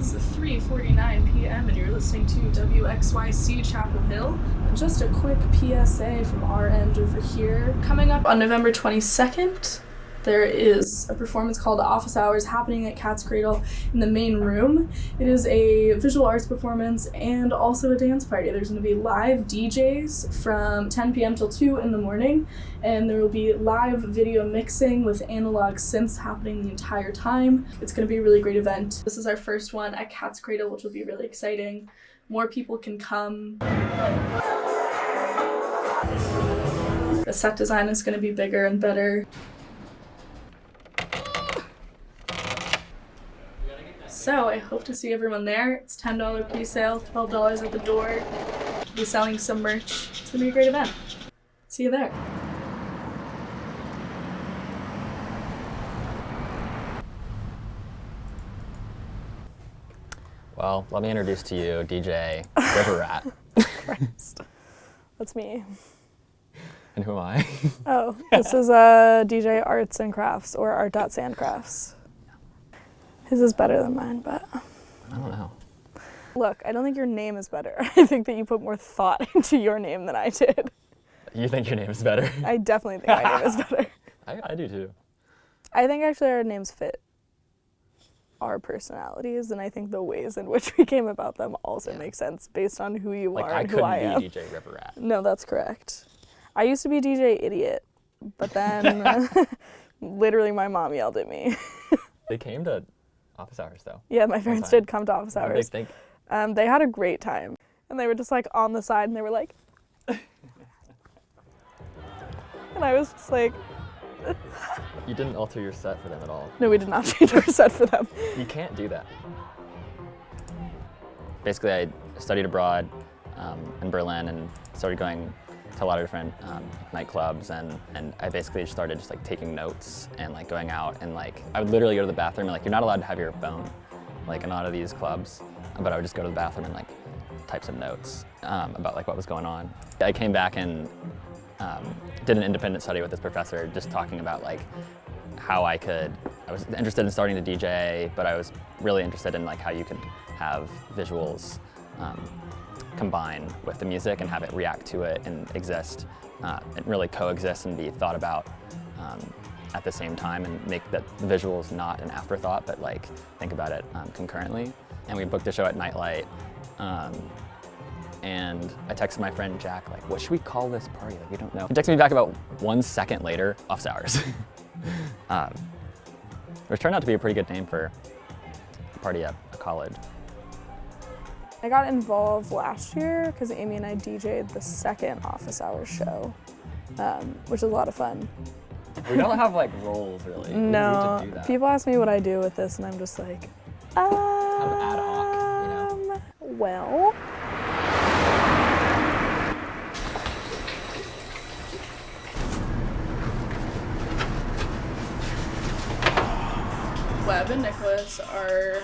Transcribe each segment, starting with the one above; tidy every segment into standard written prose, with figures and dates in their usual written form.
is 3:49 p.m. and you're listening to WXYC Chapel Hill. And just a quick PSA from our end over here. Coming up on November 22nd, there is a performance called Office Hours happening at Cat's Cradle in the main room. It is a visual arts performance and also a dance party. There's going to be live DJs from 10 p.m. till 2 in the morning, and there will be live video mixing with analog synths happening the entire time. It's going to be a really great event. This is our first one at Cat's Cradle, which will be really exciting. More people can come. The set design is going to be bigger and better. So I hope to see everyone there. It's $10 pre-sale, $12 at the door. We'll be selling some merch. It's gonna be a great event. See you there. Well, let me introduce to you DJ River Rat. Christ. That's me. And who am I? Oh, this is DJ Arts and Crafts, or Art.Sandcrafts. His is better than mine, but... I don't know. Look, I don't think your name is better. I think that you put more thought into your name than I did. You think your name is better? I definitely think my name is better. I do too. I think actually our names fit our personalities, and I think the ways in which we came about them also make sense based on who you are and who I am. I couldn't be DJ River Rat. No, that's correct. I used to be DJ Idiot, but then literally my mom yelled at me. They came to Office Hours though. Yeah, my parents did come to Office Hours. What did they think? They had a great time, and they were just like on the side, and they were like, and I was just like. You didn't alter your set for them at all. No, we did not change our set for them. You can't do that. Basically, I studied abroad in Berlin and started going to a lot of different nightclubs, and I basically started just like taking notes and like going out, and like I would literally go to the bathroom and like you're not allowed to have your phone like in a lot of these clubs, but I would just go to the bathroom and like type some notes about like what was going on. I came back and did an independent study with this professor, just talking about like how I was interested in starting to DJ, but I was really interested in like how you could have visuals combine with the music and have it react to it and exist and really coexist and be thought about at the same time, and make the visuals not an afterthought, but like think about it concurrently. And we booked a show at Nightlife, and I texted my friend Jack, like, what should we call this party? Like, we don't know. He texted me back about 1 second later, Office Hours. Which turned out to be a pretty good name for a party at a college. I got involved last year because Amy and I DJ'd the second Office Hours show, which was a lot of fun. We don't have like roles really. No, we need to do that. People ask me what I do with this, and I'm just like, Kind of ad hoc, you know? Well. Webb and Nicholas are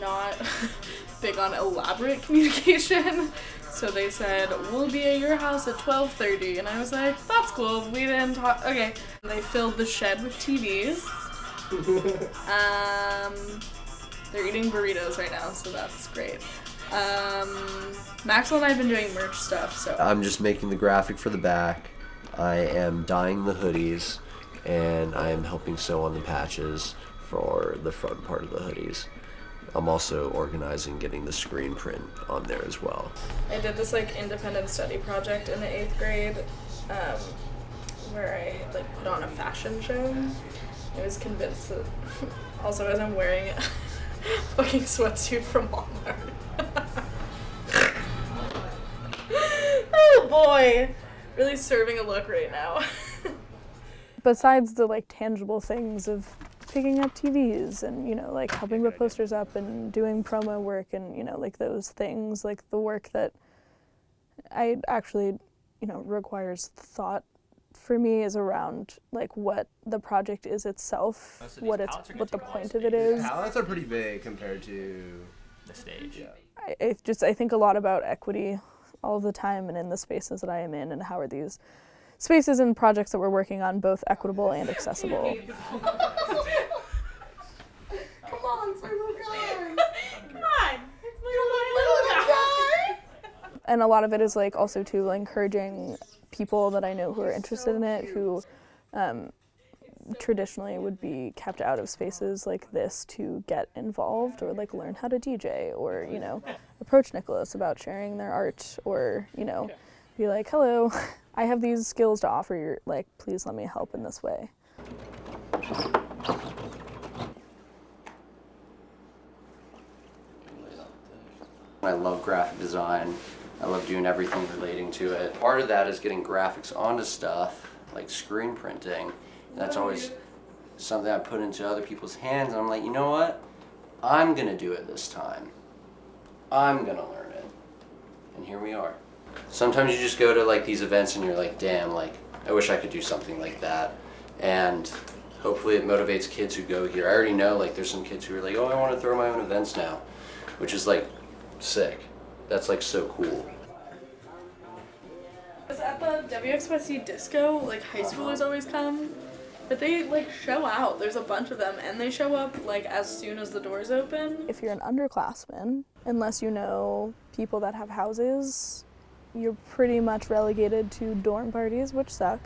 not big on elaborate communication, so they said, we'll be at your house at 12:30, and I was like, that's cool, we didn't talk, okay. They filled the shed with TVs. They're eating burritos right now, so that's great. Maxwell and I have been doing merch stuff, so. I'm just making the graphic for the back. I am dyeing the hoodies, and I am helping sew on the patches for the front part of the hoodies. I'm also organizing getting the screen print on there as well. I did this like independent study project in the 8th grade where I like put on a fashion show. I was convinced that also as I'm wearing a fucking sweatsuit from Walmart. Oh boy, really serving a look right now. Besides the like tangible things of picking up TVs and, you know, like helping put posters up and doing promo work and, you know, like those things, like the work that I actually, you know, requires thought for me is around like what the project is itself, what the point of it is. Palettes are pretty big compared to The stage. Yeah. I think a lot about equity all of the time and in the spaces that I am in, and how are these spaces and projects that we're working on both equitable and accessible. Come on, Circle Guy! And a lot of it is like also too like, encouraging people that I know who are interested in it, who traditionally would be kept out of spaces like this to get involved or like learn how to DJ or, you know, approach Nicholas about sharing their art or, you know, be like, hello, I have these skills to offer you, like, please let me help in this way. I love graphic design. I love doing everything relating to it. Part of that is getting graphics onto stuff, like screen printing. That's always something I put into other people's hands, and I'm like, you know what? I'm gonna do it this time. I'm gonna learn it. And here we are. Sometimes you just go to like these events and you're like, damn, like, I wish I could do something like that. And hopefully it motivates kids who go here. I already know like there's some kids who are like, oh, I wanna throw my own events now, which is like sick. That's like so cool. At the WXYC disco, like high schoolers always come, but they like show out. There's a bunch of them and they show up like as soon as the doors open. If you're an underclassman, unless you know people that have houses, you're pretty much relegated to dorm parties, which suck,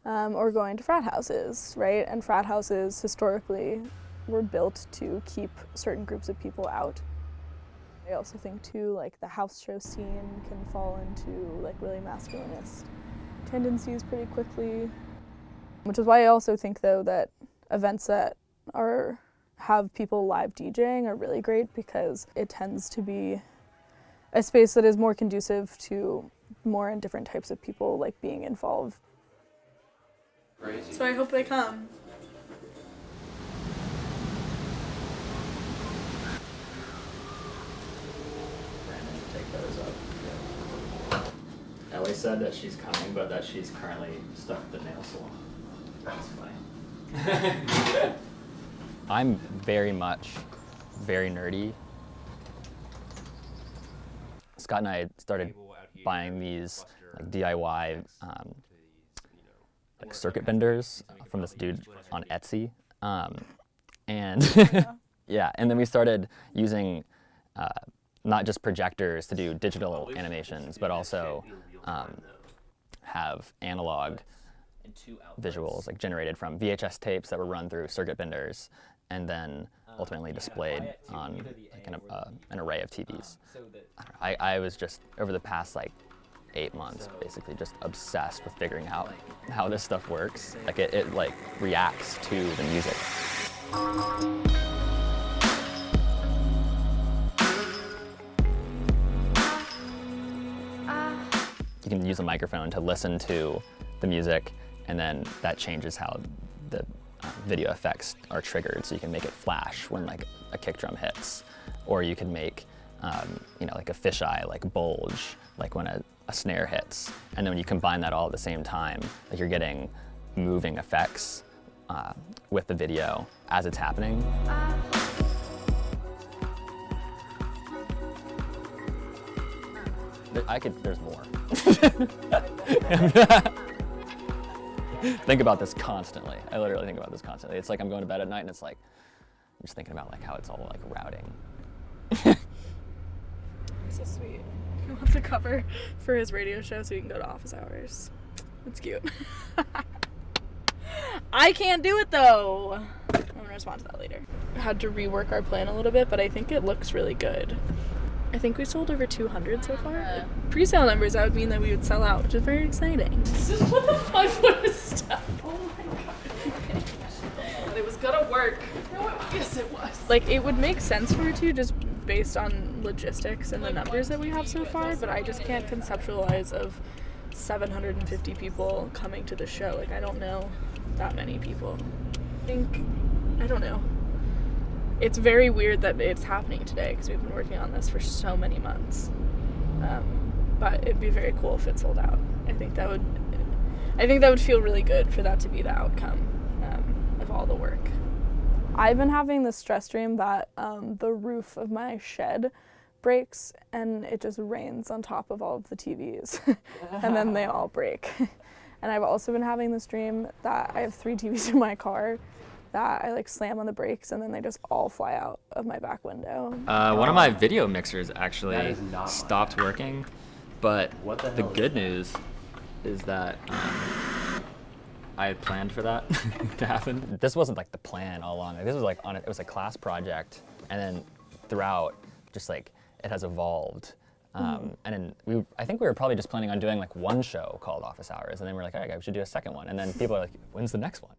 or going to frat houses, right? And frat houses historically were built to keep certain groups of people out. I also think too, like the house show scene can fall into like really masculinist tendencies pretty quickly, which is why I also think though that events that have people live DJing are really great because it tends to be a space that is more conducive to more and different types of people like being involved. Crazy. So I hope they come. Ellie said that she's coming, but that she's currently stuck at the nail salon. That's funny. I'm very nerdy. Scott and I started buying these like DIY like circuit benders from this dude on Etsy, and yeah, and then we started using not just projectors to do digital animations, but also have analog visuals like generated from VHS tapes that were run through circuit benders and then ultimately displayed on like an array of TVs. I was just, over the past like 8 months, basically just obsessed with figuring out how this stuff works. Like it like reacts to the music. You can use a microphone to listen to the music, and then that changes how the video effects are triggered. So you can make it flash when like a kick drum hits, or you can make you know, like a fisheye like bulge like when a snare hits. And then when you combine that all at the same time, like you're getting moving effects with the video as it's happening. There's more. Think about this constantly. I literally think about this constantly. It's like I'm going to bed at night and it's like, I'm just thinking about like how it's all like routing. So sweet. He wants a cover for his radio show so he can go to office hours. That's cute. I can't do it though. I'm gonna respond to that later. I had to rework our plan a little bit, but I think it looks really good. I think we sold over 200 so far. Pre-sale numbers, that would mean that we would sell out, which is very exciting. This is what the fuck was stuff. Oh my god. But it was gonna work. No, yes it was. Like, it would make sense for it to, just based on logistics and the numbers that we have so far, but I just can't conceptualize of 750 people coming to the show. Like, I don't know that many people. I don't know. It's very weird that it's happening today because we've been working on this for so many months. But it'd be very cool if it sold out. I think that would feel really good for that to be the outcome of all the work. I've been having this stress dream that the roof of my shed breaks and it just rains on top of all of the TVs and then they all break. And I've also been having this dream that I have 3 TVs in my car that I like slam on the brakes and then they just all fly out of my back window. One of my video mixers actually stopped working, But What the the hell is good that? news is that I had planned for that to happen. This wasn't like the plan all along. Like, this was like it was a class project, and then throughout, just like it has evolved. And then I think we were probably just planning on doing like one show called Office Hours, and then we're like, all right, we should do a second one. And then people are like, when's the next one?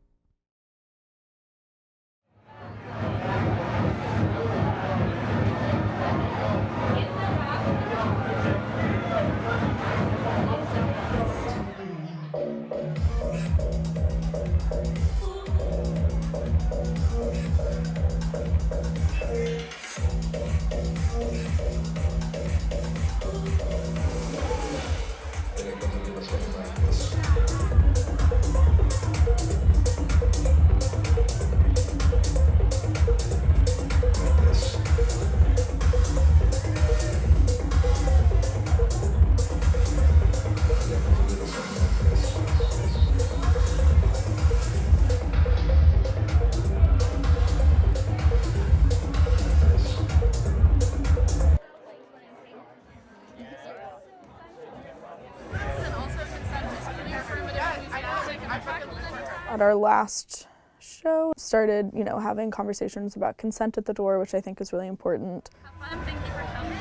At our last show, started, having conversations about consent at the door, which I think is really important. Thank you for coming.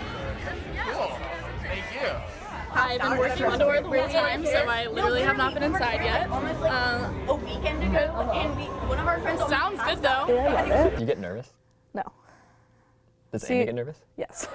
Thank you. I've been working outdoor the whole time, so I literally have not been inside yet. Almost like a weekend ago, and one of our friends Sounds good though. Yeah, I love it. Do you get nervous? No. Does See- Amy get nervous? Yes.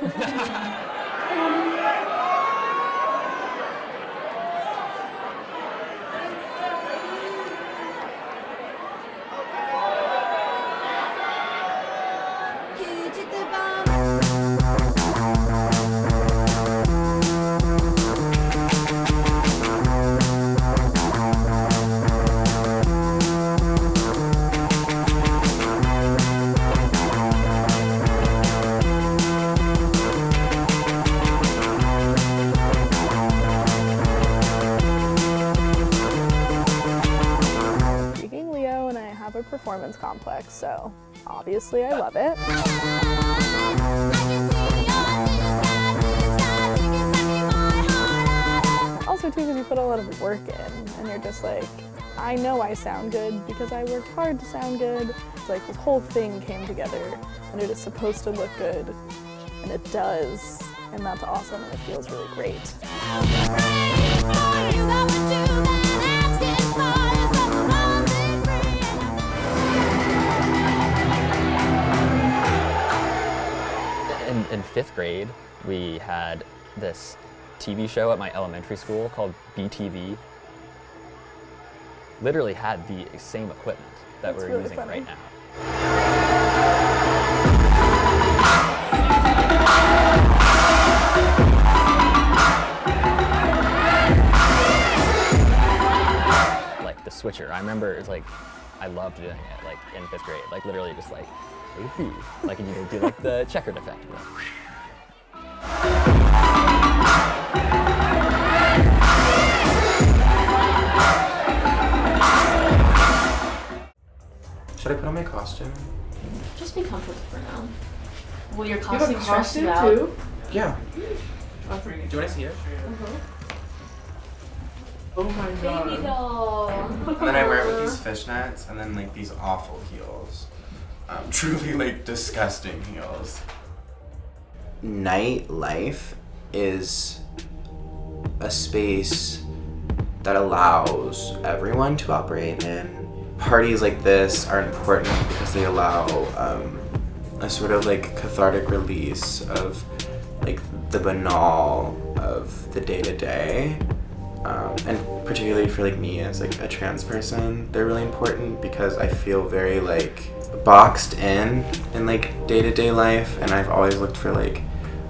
Being Leo, and I have a performance complex, so obviously I love it. Also too, because you put a lot of work in, and you're just like, I know I sound good because I worked hard to sound good. It's like this whole thing came together, and it is supposed to look good, and it does, and that's awesome, and it feels really great. In 5th grade, we had this TV show at my elementary school called BTV. Literally had the same equipment that That's we're really using funny. right now. Like the switcher, I remember it's like, I loved doing it like in 5th grade, like literally just like, woohoo. Like you do like the checkered effect. Like, Should I put on my costume? Just be comfortable for now. Will your You have a costume stress you costume out? too? Yeah. Do you want to see it? Oh my god. Baby doll. And then I wear it with these fishnets and then like these awful heels. Truly like disgusting heels. Nightlife is a space that allows everyone to operate in. Parties like this are important because they allow a sort of like cathartic release of like the banal of the day-to-day. And particularly for like me as like a trans person, they're really important because I feel very like boxed in like day-to-day life, and I've always looked for like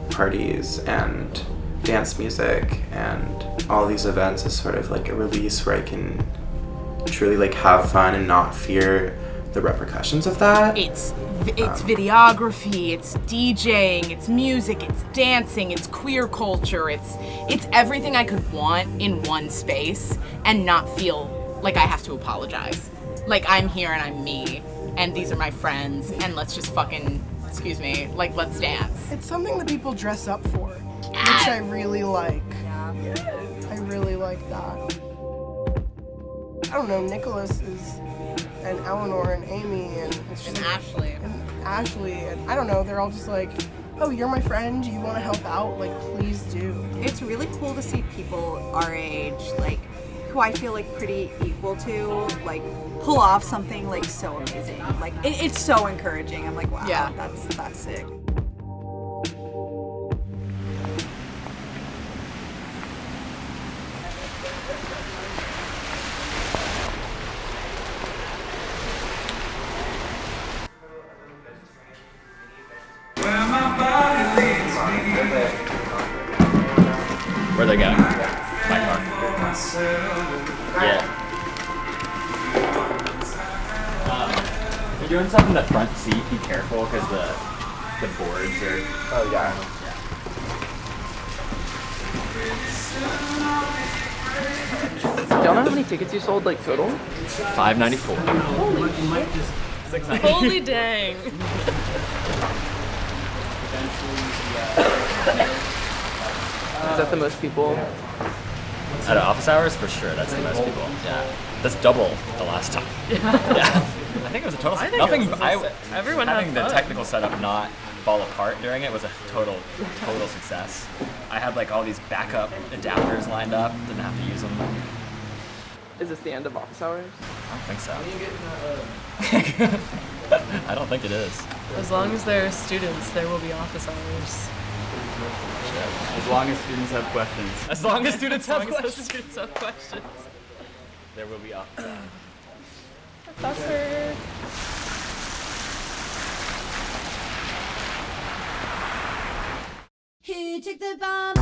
parties and dance music and all these events as sort of like a release where I can truly like have fun and not fear the repercussions of that. It's videography, it's DJing, it's music, it's dancing, it's queer culture, it's everything I could want in one space and not feel like I have to apologize. Like I'm here and I'm me, and these are my friends, and let's just fucking, excuse me, like let's dance. It's something that people dress up for, which I really like. I really like that. I don't know, Nicholas is, and Eleanor and Amy and it's just Ashley. and Ashley and I don't know, they're all just like, oh, you're my friend, you want to help out, like please do. It's really cool to see people our age, like who I feel like pretty equal to, like pull off something like so amazing. Like it's so encouraging. I'm like, wow, Yeah. that's sick. Where they going? My car. Yeah. If you're doing stuff in the front seat, be careful because the boards are. Oh yeah. Y'all know how many tickets you sold, like, total? $5.94. Holy shit. Holy dang. Is that the most people? At office hours, for sure, that's the most people. Yeah. That's double the last time. Yeah. I think it was a total. Everyone having had the fun. technical setup not fall apart during it was a total success. I had like all these backup adapters lined up, didn't have to use them. Is this the end of office hours? I don't think so. I don't think it is. As long as there are students, there will be office hours. As long as students have questions. As long as students have questions. Students have questions. There will be office hours. Professor. Who took the bomb?